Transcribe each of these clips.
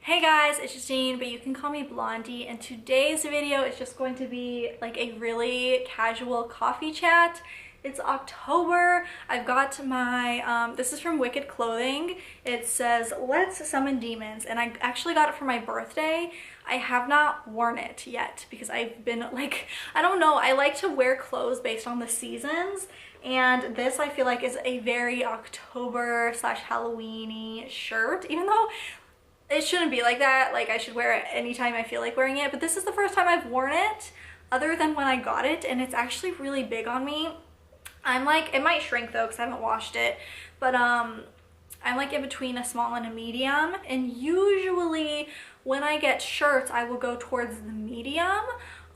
Hey guys, it's Justine, but you can call me Blondie, and today's video is just going to be like a really casual coffee chat. It's October. I've got my, this is from Wicked Clothing. It says, "Let's summon demons," and I actually got it for my birthday. I have not worn it yet because I've been like, I don't know, I like to wear clothes based on the seasons, and this I feel like is a very October slash Halloween-y shirt, even though it shouldn't be like that. Like, I should wear it anytime I feel like wearing it, but this is the first time I've worn it other than when I got it, and it's actually really big on me. I'm like, it might shrink though because I haven't washed it, but I'm like in between a small and a medium, and usually when I get shirts I will go towards the medium.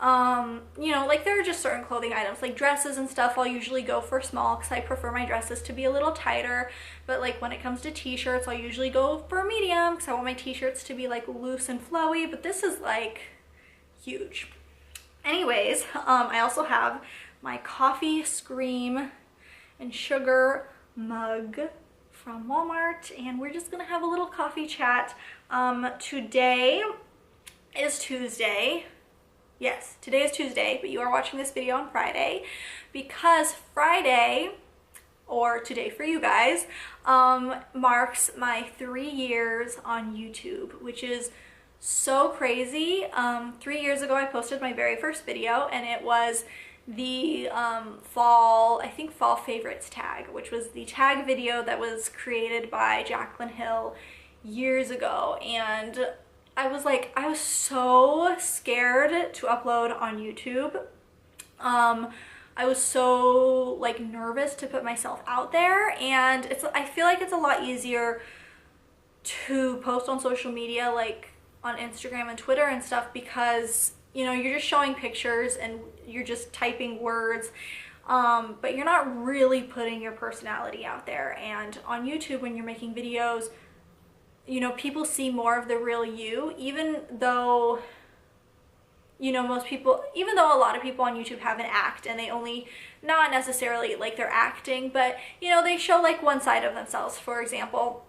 You know, like there are just certain clothing items like dresses and stuff I'll usually go for small because I prefer my dresses to be a little tighter, but like when it comes to t-shirts I'll usually go for a medium because I want my t-shirts to be like loose and flowy, but this is like huge. Anyways, I also have my coffee scream and sugar mug from Walmart, and we're just gonna have a little coffee chat. Today is Tuesday. Yes, today is Tuesday, but you are watching this video on Friday because Friday, or today for you guys, marks my 3 years on YouTube, which is so crazy. 3 years ago I posted my very first video, and it was the fall favorites tag, which was the tag video that was created by Jaclyn Hill years ago, and I was so scared to upload on YouTube. I was so like nervous to put myself out there, and I feel like it's a lot easier to post on social media, like on Instagram and Twitter and stuff, because you know, you're just showing pictures and you're just typing words, but you're not really putting your personality out there. And on YouTube, when you're making videos, you know, people see more of the real you, even though, you know, even though a lot of people on YouTube have an act and they only, not necessarily like they're acting, but you know, they show like one side of themselves. For example,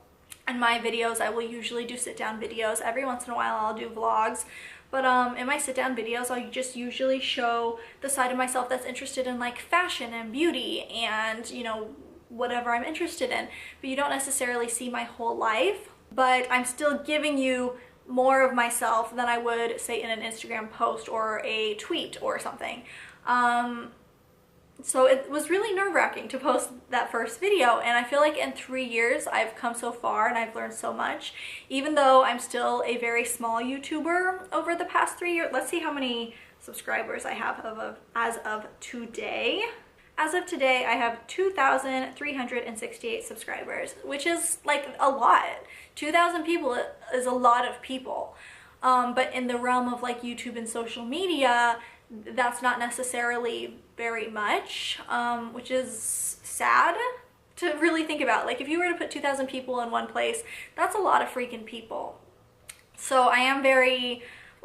in my videos, I will usually do sit down videos. Every once in a while I'll do vlogs, but in my sit down videos I'll just usually show the side of myself that's interested in like fashion and beauty and, you know, whatever I'm interested in, but you don't necessarily see my whole life. But I'm still giving you more of myself than I would say in an Instagram post or a tweet or something. So it was really nerve-wracking to post that first video, and I feel like in 3 years I've come so far and I've learned so much, even though I'm still a very small YouTuber over the past 3 years. Let's see how many subscribers I have as of today. As of today, I have 2,368 subscribers, which is like a lot. 2,000 people is a lot of people. But in the realm of like YouTube and social media, that's not necessarily very much, which is sad to really think about. Like if you were to put 2,000 people in one place, that's a lot of freaking people. So I am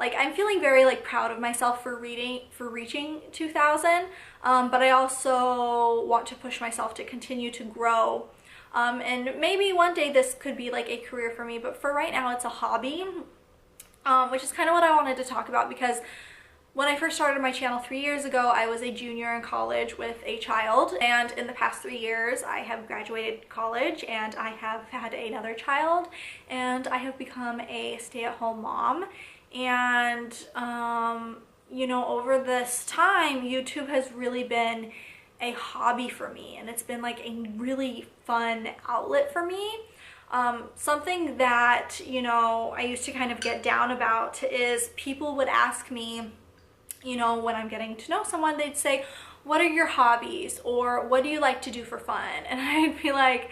I'm feeling very like proud of myself for reaching 2,000, but I also want to push myself to continue to grow, and maybe one day this could be like a career for me, but for right now it's a hobby, which is kind of what I wanted to talk about, because when I first started my channel 3 years ago, I was a junior in college with a child, and in the past 3 years I have graduated college and I have had another child, and I have become a stay-at-home mom. And you know, over this time YouTube has really been a hobby for me, and it's been like a really fun outlet for me. Something that, you know, I used to kind of get down about is people would ask me, you know, when I'm getting to know someone, they'd say, "What are your hobbies?" or "What do you like to do for fun?" And I'd be like,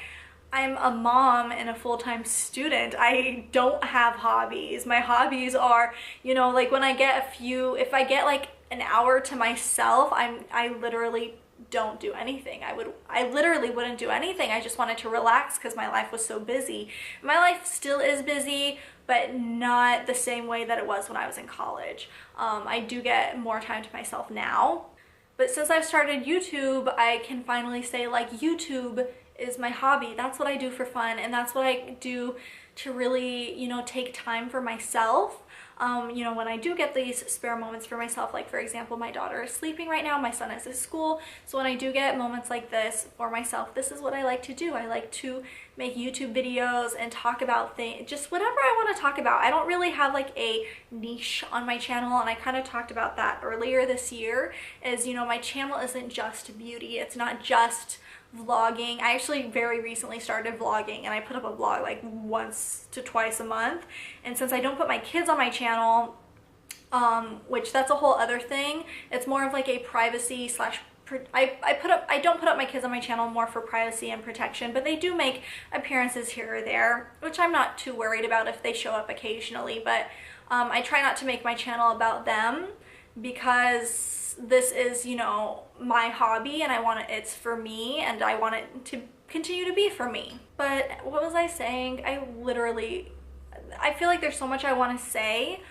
I'm a mom and a full-time student. I don't have hobbies. My hobbies are, you know, like when I get if I get like an hour to myself, I literally don't do anything. I literally wouldn't do anything. I just wanted to relax because my life was so busy. My life still is busy, but not the same way that it was when I was in college. I do get more time to myself now. But since I've started YouTube, I can finally say like YouTube is my hobby. That's what I do for fun, and that's what I do to really, you know, take time for myself. You know, when I do get these spare moments for myself, like for example, my daughter is sleeping right now, my son is at school, so when I do get moments like this for myself, this is what I like to do. I like to make YouTube videos and talk about things, just whatever I want to talk about. I don't really have like a niche on my channel, and I kind of talked about that earlier this year, is, you know, my channel isn't just beauty, it's not just vlogging. I actually very recently started vlogging, and I put up a vlog like once to twice a month, and since I don't put my kids on my channel, which that's a whole other thing, it's more of like a privacy slash I don't put up my kids on my channel more for privacy and protection, but they do make appearances here or there, which I'm not too worried about if they show up occasionally, but I try not to make my channel about them, because this is, you know, my hobby, and it's for me, and I want it to continue to be for me. But what was I saying? I feel like there's so much I want to say,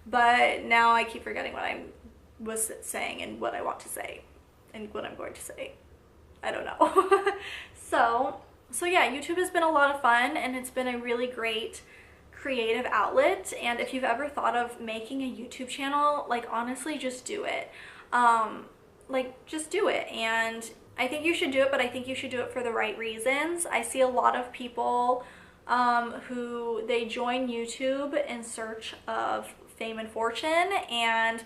but now I keep forgetting what I was saying and what I want to say and what I'm going to say. I don't know. So yeah, YouTube has been a lot of fun, and it's been a really great creative outlet. And if you've ever thought of making a YouTube channel, like honestly, just do it. Like just do it. And I think you should do it, but I think you should do it for the right reasons. I see a lot of people who they join YouTube in search of fame and fortune, and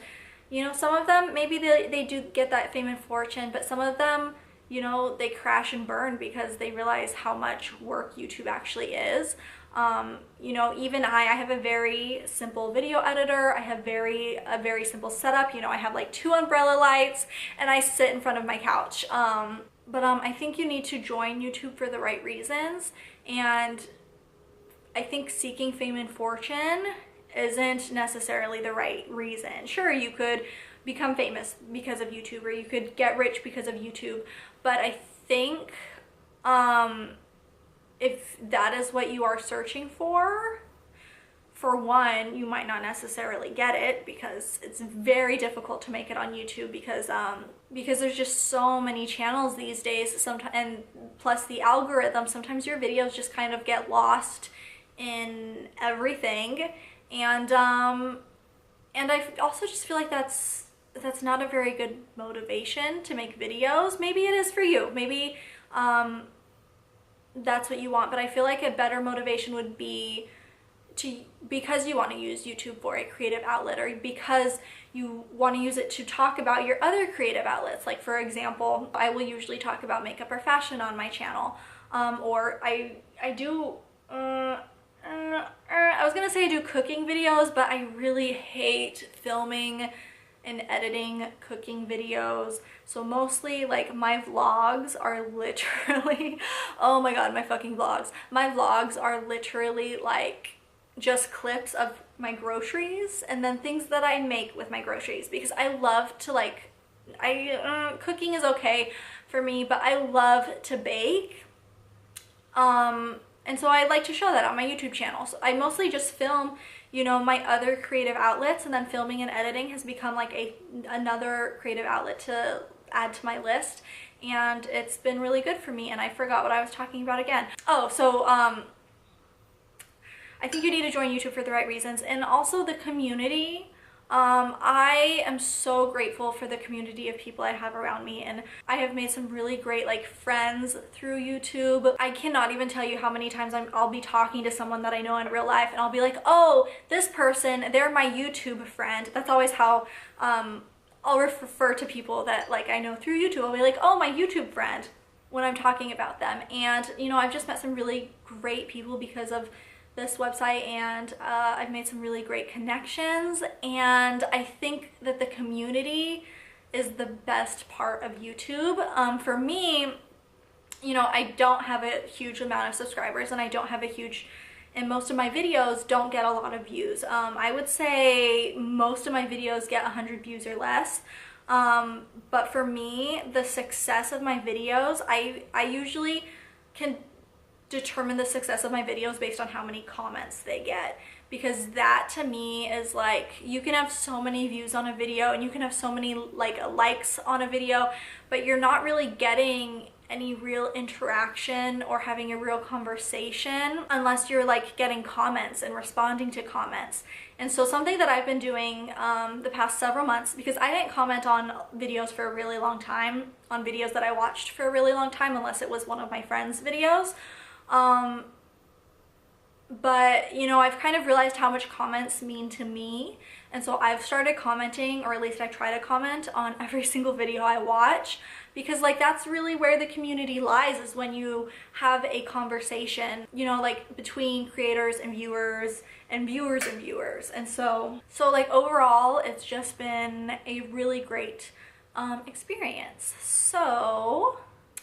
you know, some of them maybe they do get that fame and fortune, but some of them, you know, they crash and burn because they realize how much work YouTube actually is. You know, even I have a very simple video editor. I have a very simple setup. You know, I have like 2 umbrella lights, and I sit in front of my couch. But I think you need to join YouTube for the right reasons, and I think seeking fame and fortune isn't necessarily the right reason. Sure, you could become famous because of YouTube, or you could get rich because of YouTube, but I think if that is what you are searching for one, you might not necessarily get it, because it's very difficult to make it on YouTube, because there's just so many channels these days. Sometimes, and plus the algorithm, sometimes your videos just kind of get lost in everything, and I also just feel like that's not a very good motivation to make videos. Maybe it is for you. Maybe that's what you want, but I feel like a better motivation would be because you want to use YouTube for a creative outlet, or because you want to use it to talk about your other creative outlets. Like for example, I will usually talk about makeup or fashion on my channel, or I do I was gonna say I do cooking videos, but I really hate filming and editing cooking videos. So mostly like my vlogs are literally, oh my god, my fucking vlogs. My vlogs are literally like just clips of my groceries and then things that I make with my groceries, because I love to like, cooking is okay for me, but I love to bake. And so I like to show that on my YouTube channel. So I mostly just film, you know, my other creative outlets, and then filming and editing has become like another creative outlet to add to my list, and it's been really good for me. And I forgot what I was talking about again. Oh, so I think you need to join YouTube for the right reasons, and also the community. I am so grateful for the community of people I have around me, and I have made some really great like friends through YouTube. I cannot even tell you how many times I'll be talking to someone that I know in real life, and I'll be like, oh, this person, they're my YouTube friend. That's always how I'll refer to people that like I know through YouTube. I'll be like, oh, my YouTube friend, when I'm talking about them. And you know, I've just met some really great people because of this website, and I've made some really great connections, and I think that the community is the best part of YouTube. For me, you know, I don't have a huge amount of subscribers, and I don't have and most of my videos don't get a lot of views. I would say most of my videos get 100 views or less, but for me, the success of my videos, I usually can determine the success of my videos based on how many comments they get, because that to me is like, you can have so many views on a video and you can have so many like likes on a video, but you're not really getting any real interaction or having a real conversation unless you're like getting comments and responding to comments. And so something that I've been doing the past several months, because I didn't comment on videos for a really long time, on videos that I watched for a really long time, unless it was one of my friends' videos. But you know, I've kind of realized how much comments mean to me, and so I've started commenting, or at least I try to comment on every single video I watch, because like that's really where the community lies, is when you have a conversation, you know, like between creators and viewers and viewers and viewers. And so like overall it's just been a really great experience. So,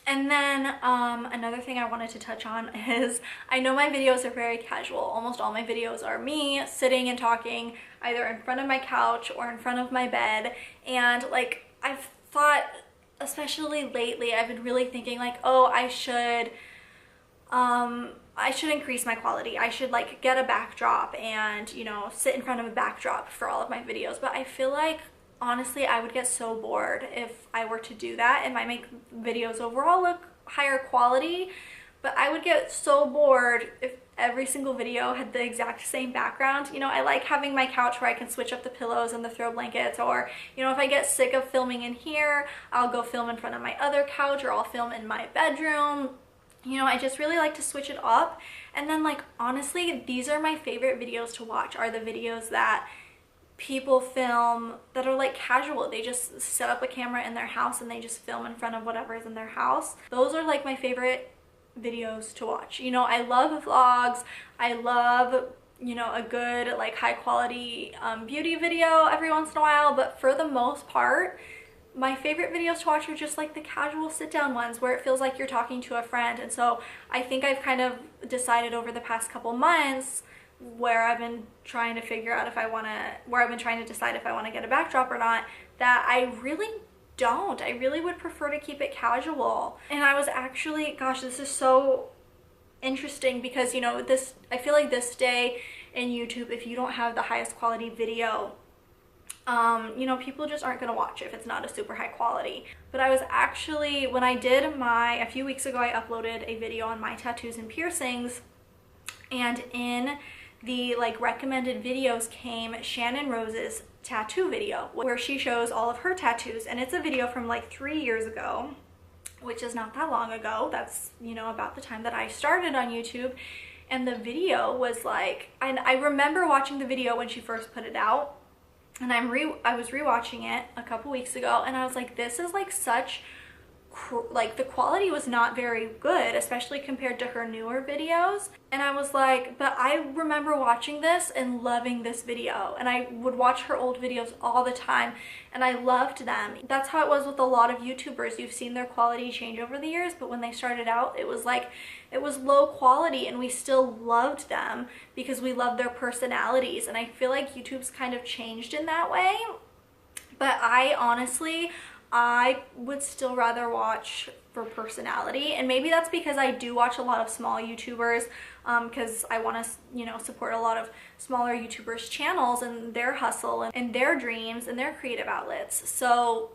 and then another thing I wanted to touch on is, I know my videos are very casual. Almost all my videos are me sitting and talking either in front of my couch or in front of my bed. And like I've thought, especially lately, I've been really thinking like, oh, I should increase my quality. I should like get a backdrop and, you know, sit in front of a backdrop for all of my videos. But I feel like honestly I would get so bored if I were to do that. It might make videos overall look higher quality, but I would get so bored if every single video had the exact same background. You know, I like having my couch where I can switch up the pillows and the throw blankets, or, you know, if I get sick of filming in here, I'll go film in front of my other couch, or I'll film in my bedroom. You know, I just really like to switch it up. And then like honestly, these are my favorite videos to watch, are the videos that people film that are like casual. They just set up a camera in their house and they just film in front of whatever is in their house. Those are like my favorite videos to watch. You know, I love vlogs. I love, you know, a good like high quality beauty video every once in a while, but for the most part, my favorite videos to watch are just like the casual sit down ones where it feels like you're talking to a friend. And so I think I've kind of decided over the past couple months, where I've been trying to figure out if I want to, where I've been trying to decide if I want to get a backdrop or not, that I really don't. I really would prefer to keep it casual. And I was actually, gosh, this is so interesting because, you know, this, I feel like this day in YouTube, if you don't have the highest quality video, you know, people just aren't going to watch it if it's not a super high quality. But I was actually, when I did a few weeks ago, I uploaded a video on my tattoos and piercings, and in the like recommended videos came Shannon Rose's tattoo video where she shows all of her tattoos, and it's a video from like 3 years ago, which is not that long ago. That's, you know, about the time that I started on YouTube. And the video was like, and I remember watching the video when she first put it out, and I was rewatching it a couple weeks ago, and I was like, this is like such, like the quality was not very good, especially compared to her newer videos. And I was like, but I remember watching this and loving this video, and I would watch her old videos all the time and I loved them. That's how it was with a lot of YouTubers. You've seen their quality change over the years, but when they started out, it was like, it was low quality, and we still loved them because we loved their personalities. And I feel like YouTube's kind of changed in that way. But I honestly, I would still rather watch for personality, and maybe that's because I do watch a lot of small YouTubers, because I want to, you know, support a lot of smaller YouTubers' channels and their hustle and their dreams and their creative outlets. So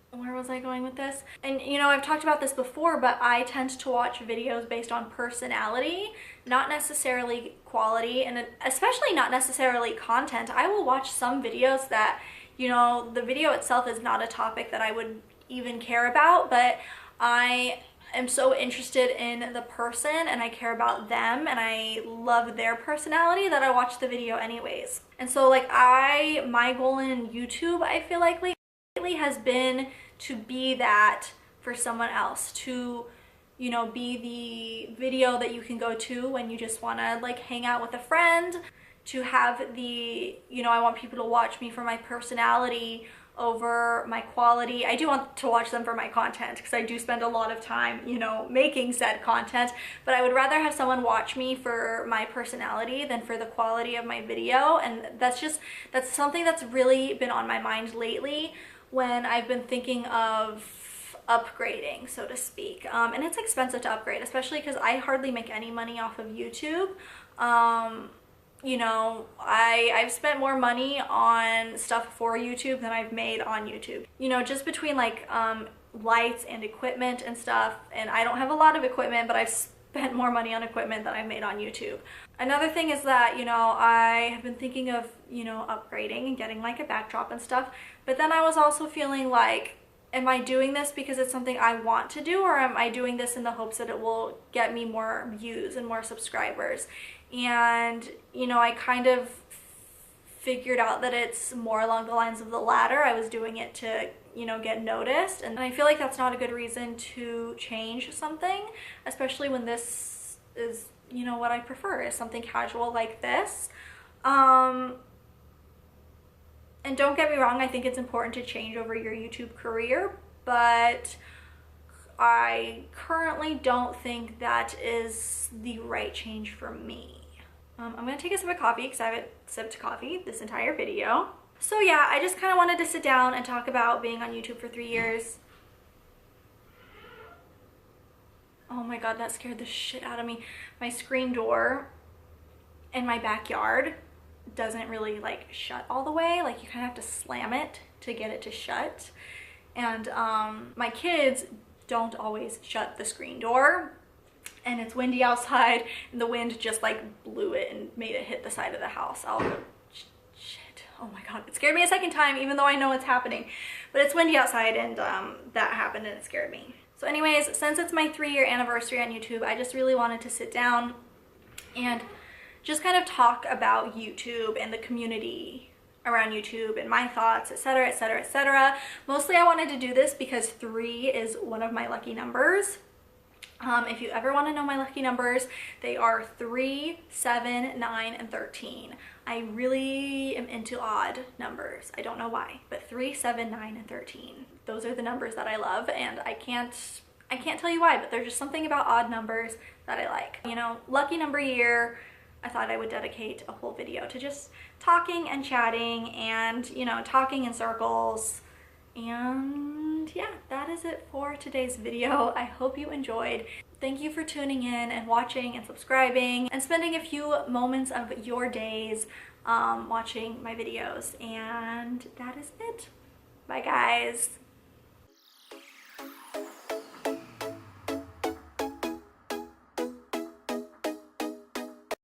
where was I going with this? And you know, I've talked about this before, but I tend to watch videos based on personality, not necessarily quality, and especially not necessarily content. I will watch some videos that, you know, the video itself is not a topic that I would even care about, but I am so interested in the person and I care about them and I love their personality that I watch the video anyways. And so like my goal in YouTube, I feel like lately has been to be that for someone else, to, you know, be the video that you can go to when you just want to like hang out with a friend, to have the, you know, I want people to watch me for my personality over my quality. I do want to watch them for my content because I do spend a lot of time, you know, making said content, but I would rather have someone watch me for my personality than for the quality of my video. And that's something that's really been on my mind lately when I've been thinking of upgrading, so to speak. And it's expensive to upgrade, especially because I hardly make any money off of YouTube. You know, I've spent more money on stuff for YouTube than I've made on YouTube. You know, just between like lights and equipment and stuff, and I don't have a lot of equipment, but I've spent more money on equipment than I've made on YouTube. Another thing is that, you know, I have been thinking of, you know, upgrading and getting like a backdrop and stuff, but then I was also feeling like, am I doing this because it's something I want to do, or am I doing this in the hopes that it will get me more views and more subscribers? And, you know, I kind of figured out that it's more along the lines of the latter. I was doing it to, you know, get noticed, and I feel like that's not a good reason to change something, especially when this is, you know, what I prefer is something casual like this. And don't get me wrong, I think it's important to change over your YouTube career, but I currently don't think that is the right change for me. I'm gonna take a sip of coffee because I haven't sipped coffee this entire video. So yeah, I just kind of wanted to sit down and talk about being on YouTube for 3 years. Oh my god, that scared the shit out of me. My screen door in my backyard doesn't really like shut all the way. Like you kind of have to slam it to get it to shut. And my kids don't always shut the screen door. And it's windy outside, and the wind just like blew it and made it hit the side of the house. Shit, oh my god, it scared me a second time, even though I know it's happening. But it's windy outside, and that happened, and it scared me. So anyways, since it's my 3-year anniversary on YouTube, I just really wanted to sit down and just kind of talk about YouTube and the community around YouTube and my thoughts, etc, etc, etc. Mostly I wanted to do this because 3 is one of my lucky numbers. If you ever want to know my lucky numbers, they are 3, 7, 9, and 13. I really am into odd numbers. I don't know why, but 3, 7, 9, and 13. Those are the numbers that I love, and I can't tell you why, but there's just something about odd numbers that I like. You know, lucky number year, I thought I would dedicate a whole video to just talking and chatting and, you know, talking in circles. And yeah, that is it for today's video. I hope you enjoyed. Thank you for tuning in and watching and subscribing and spending a few moments of your days watching my videos. And that is it. Bye guys.